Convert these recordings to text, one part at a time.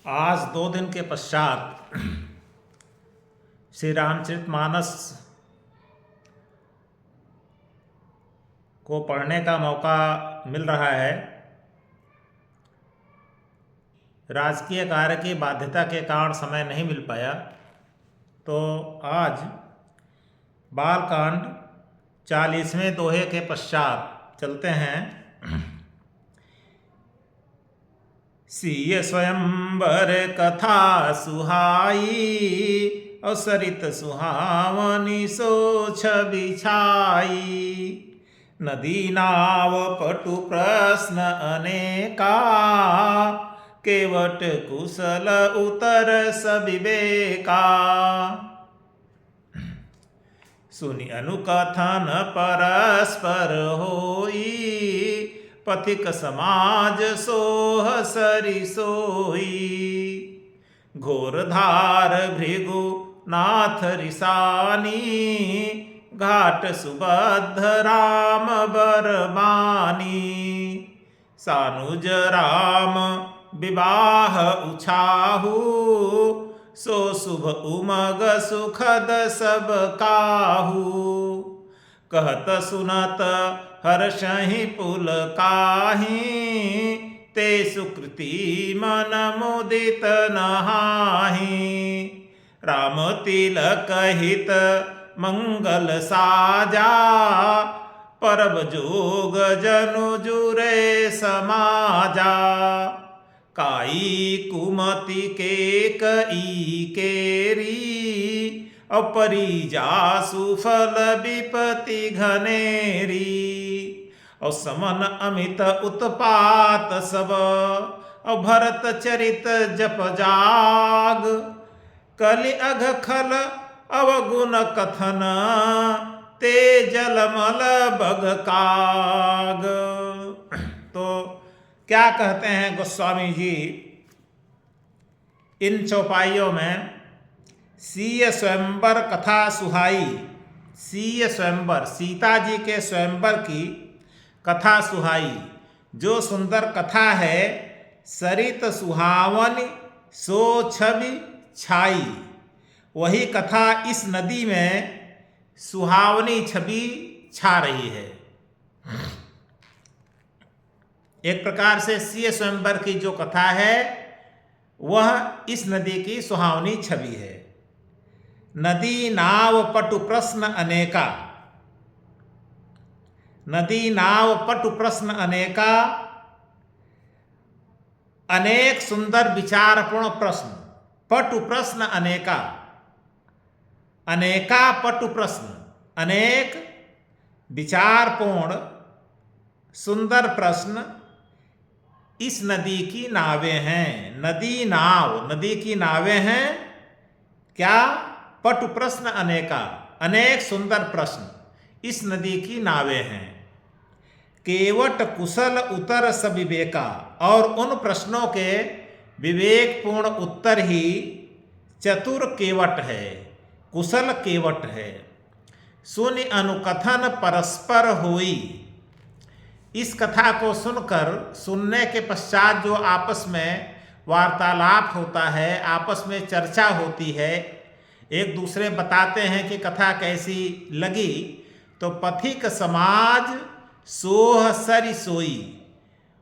आज 2 दिन के पश्चात श्री रामचरितमानस को पढ़ने का मौका मिल रहा है। राजकीय कार्य की बाध्यता के कारण समय नहीं मिल पाया, तो आज बालकांड 40वें दोहे के पश्चात चलते हैं। सिय स्वयंवर कथा सुहाई, अवसरित सुहावनी सोछ बिछाई। नदी नाव पटु प्रश्न अनेका, केवट कुशल उतर सविवेका। सुनि अनुकथन परस्पर होई, पथिक समाज सोह सरि सोई। घोरधार भृगु नाथ रिसानी, घाट सुबद्ध राम बरबानी। सानुज राम विवाह उछाहू, सो शुभ उमग सुखद सब काहू। कहत सुनत हर्षहि पुलकाहि, ते सुकृति मन मुदित नहाहि। राम तिलक हित मंगल साजा, परब जोग जनु जुरे समाजा। काई कुमति के कई केरी, अपरिजा सुफल विपति घनेरी। और समन अमित उत्पात सब, और भरत चरित जप जाग। कलि अघ खल अवगुण कथन, ते जलमल बग काग। तो क्या कहते हैं गोस्वामी जी इन चौपाइयों में? सीय स्वयंवर कथा सुहाई। सीय स्वयंवर, सीता जी के स्वयंवर की कथा सुहाई, जो सुंदर कथा है। सरित सुहावन सो छवि छाई, वही कथा इस नदी में सुहावनी छवि छा रही है। एक प्रकार से सीय स्वयंवर की जो कथा है वह इस नदी की सुहावनी छवि है। नदी नाव पटु प्रश्न अनेका। नदी नाव पटु प्रश्न अनेका, अनेक सुंदर विचारपूर्ण प्रश्न। पटु प्रश्न अनेका, अनेका पटु प्रश्न, अनेक विचारपूर्ण सुंदर प्रश्न इस नदी की नावें हैं। नदी नाव, नदी की नावें हैं। क्या? पटु प्रश्न अनेका, अनेक सुंदर प्रश्न इस नदी की नावें हैं। केवट कुशल उत्तर सविवेका, और उन प्रश्नों के विवेकपूर्ण उत्तर ही चतुर केवट है, कुशल केवट है। सुनि अनुकथन परस्पर होई। इस कथा को सुनकर, सुनने के पश्चात जो आपस में वार्तालाप होता है, आपस में चर्चा होती है, एक दूसरे बताते हैं कि कथा कैसी लगी, तो पथिक समाज सोह सरि सोई।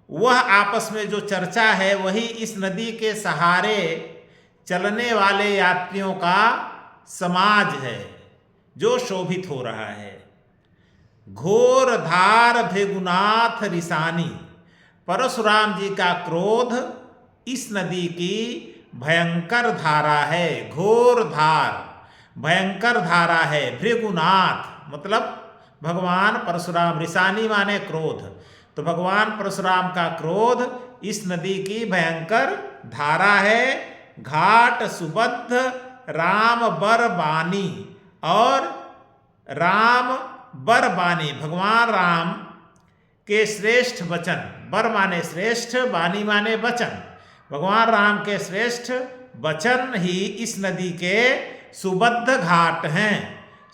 वह आपस में जो चर्चा है वही इस नदी के सहारे चलने वाले यात्रियों का समाज है, जो शोभित हो रहा है। घोर धार भृगुनाथ रिसानी। परशुराम जी का क्रोध इस नदी की भयंकर धारा है। घोर धार, भयंकर धारा है। भृगुनाथ मतलब भगवान परशुराम। रिसानी माने क्रोध, तो भगवान परशुराम का क्रोध इस नदी की भयंकर धारा है। घाट सुबद्ध राम बरबानी, और राम बरबानी, भगवान राम के श्रेष्ठ वचन। बर माने श्रेष्ठ, बानी माने वचन। भगवान राम के श्रेष्ठ वचन ही इस नदी के सुबद्ध घाट हैं,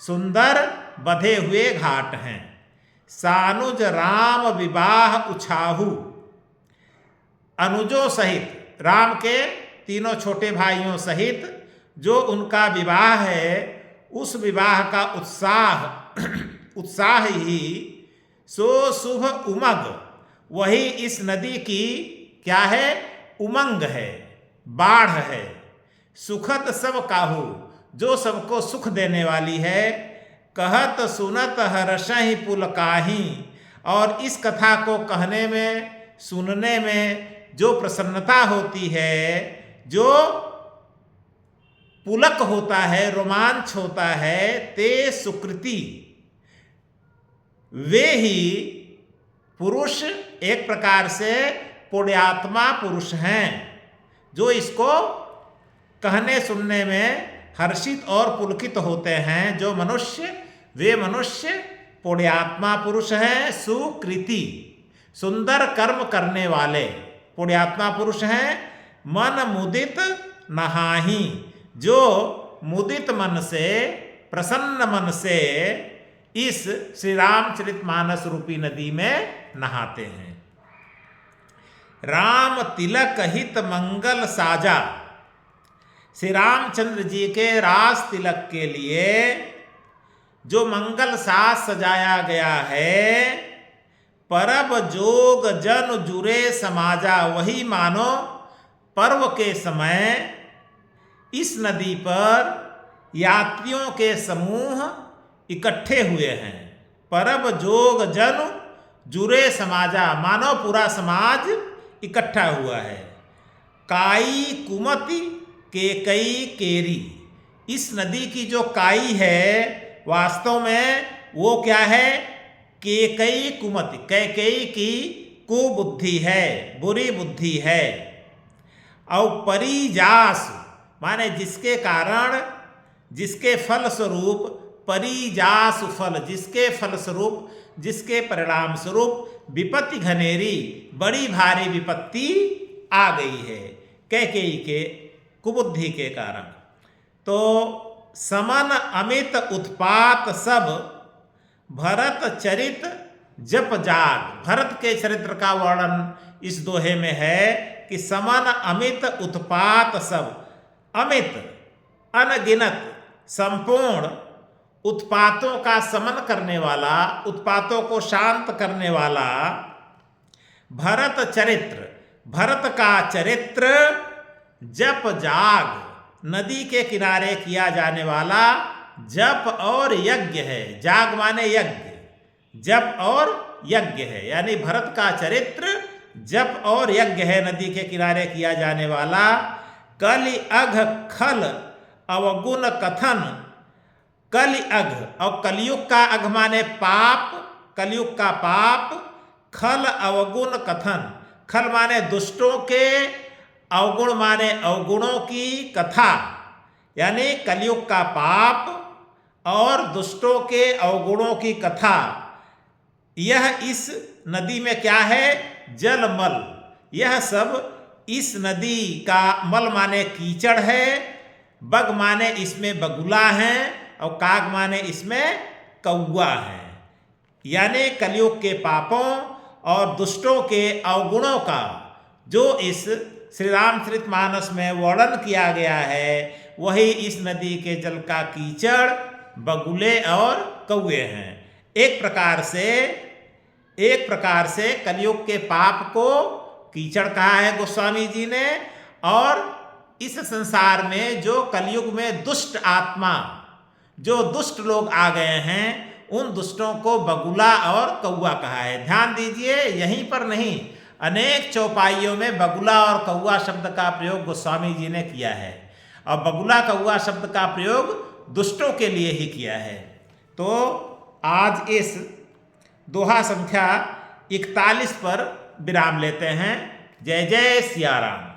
सुंदर बधे हुए घाट हैं। सानुज राम विवाह उछाहू, अनुजों सहित राम के तीनों छोटे भाइयों सहित जो उनका विवाह है, उस विवाह का उत्साह ही सो शुभ उमंग, वही इस नदी की क्या है? उमंग है, बाढ़ है। सुखद सब काहू, जो सबको सुख देने वाली है। कहत सुनत हर्षहि पुलकाहि, और इस कथा को कहने में, सुनने में जो प्रसन्नता होती है, जो पुलक होता है, रोमांच होता है, ते सुकृति, वे ही पुरुष एक प्रकार से पुण्यात्मा पुरुष हैं, जो इसको कहने सुनने में हर्षित और पुलकित होते हैं। जो मनुष्य, वे मनुष्य पुण्यात्मा पुरुष हैं। सुकृति, सुंदर कर्म करने वाले पुण्यात्मा पुरुष हैं। मन मुदित नहाहि, जो मुदित मन से, प्रसन्न मन से इस श्री रामचरितमानस रूपी नदी में नहाते हैं। राम तिलक हित मंगल साजा, श्री रामचंद्र जी के रास तिलक के लिए जो मंगल साज सजाया गया है, परब जोग जन जुरे समाजा, वही मानो पर्व के समय इस नदी पर यात्रियों के समूह इकट्ठे हुए हैं। परब जोग जन जुरे समाजा, मानो पूरा समाज इकट्ठा हुआ है। काई कुमति केकई केरी, इस नदी की जो काई है वास्तव में वो क्या है? केकई कुमति, कैकेयी की कुबुद्धि है, बुरी बुद्धि है। और परिजास माने जिसके कारण, जिसके फल स्वरूप, परिजास फल, जिसके फल स्वरूप, जिसके परिणाम स्वरूप विपत्ति घनेरी, बड़ी भारी विपत्ति आ गई है कैकेयी के कुबुद्धि के कारण। तो समन अमित उत्पात सब, भरत चरित जप जाग, भरत के चरित्र का वर्णन इस दोहे में है कि समन अमित उत्पात सब, अमित अनगिनत संपूर्ण उत्पातों का समन करने वाला, उत्पातों को शांत करने वाला भरत चरित्र, भरत का चरित्र जप जाग, नदी के किनारे किया जाने वाला जप और यज्ञ है। जाग माने यज्ञ, जप और यज्ञ है, यानी भरत का चरित्र जप और यज्ञ है, नदी के किनारे किया जाने वाला। कलि अघ खल अवगुण कथन, कलि अघ, और कलयुग का अघ माने पाप, कलयुग का पाप। खल अवगुण कथन, खल माने दुष्टों के, अवगुण माने अवगुणों की कथा, यानी कलयुग का पाप और दुष्टों के अवगुणों की कथा। यह इस नदी में क्या है? जलमल, यह सब इस नदी का, मल माने कीचड़ है, बग माने इसमें बगुला है, और काग माने इसमें कौवा है। यानी कलयुग के पापों और दुष्टों के अवगुणों का जो इस श्री रामचरितमानस में वर्णन किया गया है, वही इस नदी के जल का कीचड़, बगुले और कौवे हैं। एक प्रकार से कलयुग के पाप को कीचड़ कहा है गोस्वामी जी ने, और इस संसार में जो कलयुग में दुष्ट आत्मा, जो दुष्ट लोग आ गए हैं, उन दुष्टों को बगुला और कौवा कहा है। ध्यान दीजिए, यहीं पर नहीं, अनेक चौपाइयों में बगुला और कौवा शब्द का प्रयोग गोस्वामी जी ने किया है, और बगुला कौवा शब्द का प्रयोग दुष्टों के लिए ही किया है। तो आज इस दोहा संख्या 41 पर विराम लेते हैं। जय जय सिया राम।